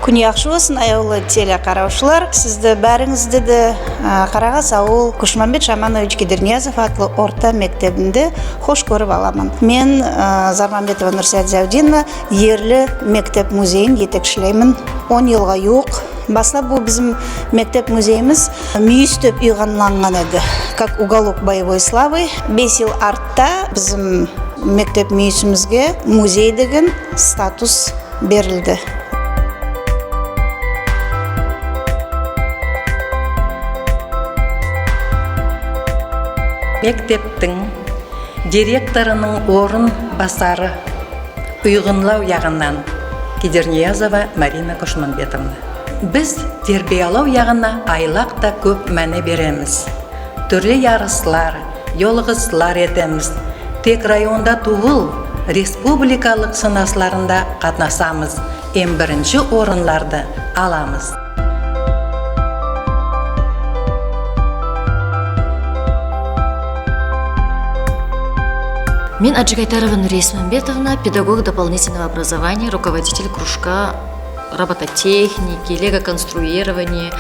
Күн яхшы болсын, аяулы телекараушылар. Сізді бәріңізді де Қарағас ауыл Кушманбет Шаманович Кедерниязов атлы орта мектебінде хош көріп аламын. Мен Зарманбетова Нұрсият Зәудинова ерлі мектеп музейін етекшілеймін. 10 жылға юқ. Баслап бұл bizim мектеп музейіміз мүйістеп үйғанланған еді. Как уголок боевой славы. 5 жыл артта bizim мектеп мүйісімізге музей деген статус берілді. Мектептің директорының орын басары ұйғынлау яғынан Кедерниязова Марина Кушманбетовна. Біз тербиялау яғына айлақта көп мәне береміз. Түрлі ярыслар, yolğızlar етеміз. Тек районда туғыл, республикалық сынасларында қатнасамыз. Ең бірінші орынларды аламыз. Мен Аджигайтарова Нурия Исмамбетовна, педагог дополнительного образования, руководитель кружка робототехники, лего-конструирования,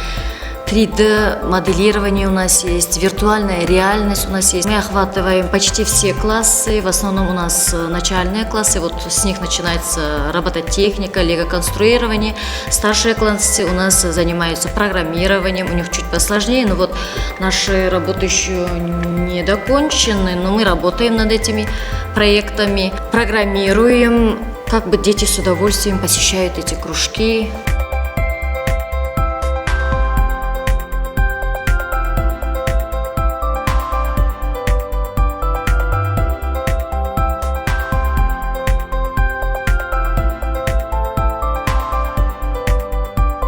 3D-моделирование у нас есть, виртуальная реальность у нас есть. Мы охватываем почти все классы, в основном у нас начальные классы, вот с них начинается робототехника, лего-конструирование. Старшие классы у нас занимаются программированием, у них чуть посложнее, но вот наши работы еще не докончены, но мы работаем над этими проектами, программируем, как бы дети с удовольствием посещают эти кружки.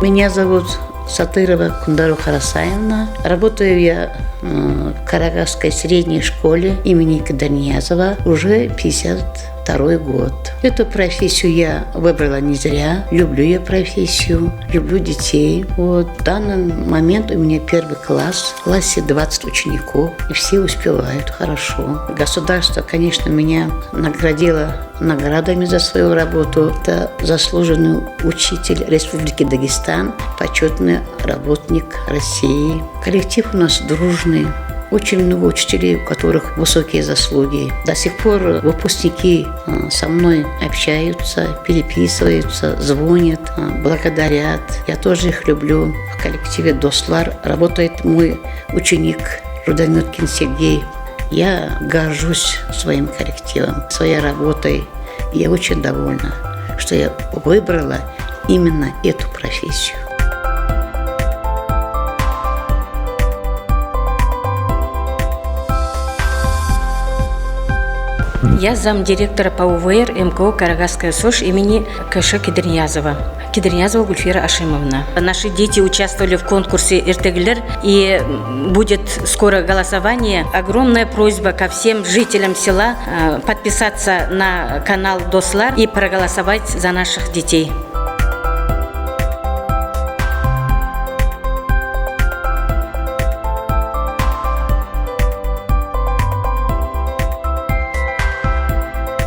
Меня зовут Сатырова Кундару Харасаевна. Работаю я в Карагасской средней школе имени Кедерниязова уже 52 год. Эту профессию я выбрала не зря. Люблю я профессию, люблю детей. Вот в данный момент у меня 1 класс, в классе 20 учеников, и все успевают хорошо. Государство, конечно, меня наградило наградами за свою работу. Это заслуженный учитель Республики Дагестан, почетный работник России. Коллектив у нас дружный. Очень много учителей, у которых высокие заслуги. До сих пор выпускники со мной общаются, переписываются, звонят, благодарят. Я тоже их люблю. В коллективе Дослар работает мой ученик Рудометкин Сергей. Я горжусь своим коллективом, своей работой. Я очень довольна, что я выбрала именно эту профессию. Я замдиректора по УВР МКО Карагасская СОЖ имени К.Ш. Кедерниязова. Кедерниязова Гульфира Ашимовна. Наши дети участвовали в конкурсе «Иртеглер», и будет скоро голосование. Огромная просьба ко всем жителям села подписаться на канал Дослар и проголосовать за наших детей.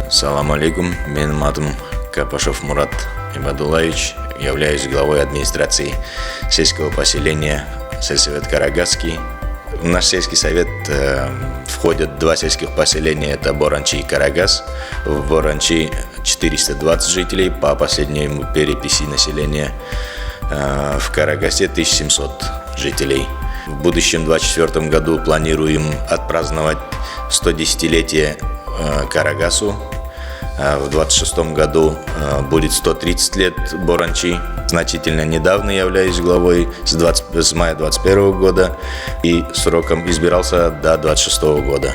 Салам алейкум, менің атым Капашов Мурат Ибадуллаевич, являюсь главой администрации сельского поселения сельсовет Карагасский. В наш сельский совет входят 2 сельских поселения, это Боранчи и Карагас. В Боранчи 420 жителей по последней переписи населения, в Карагасе 1700 жителей. В будущем 2024 году планируем отпраздновать 110-летие Карагасу. В 2026 году будет 130 лет Боранчи. Значительно недавно являюсь главой с мая 2021 года и сроком избирался до 2026 года.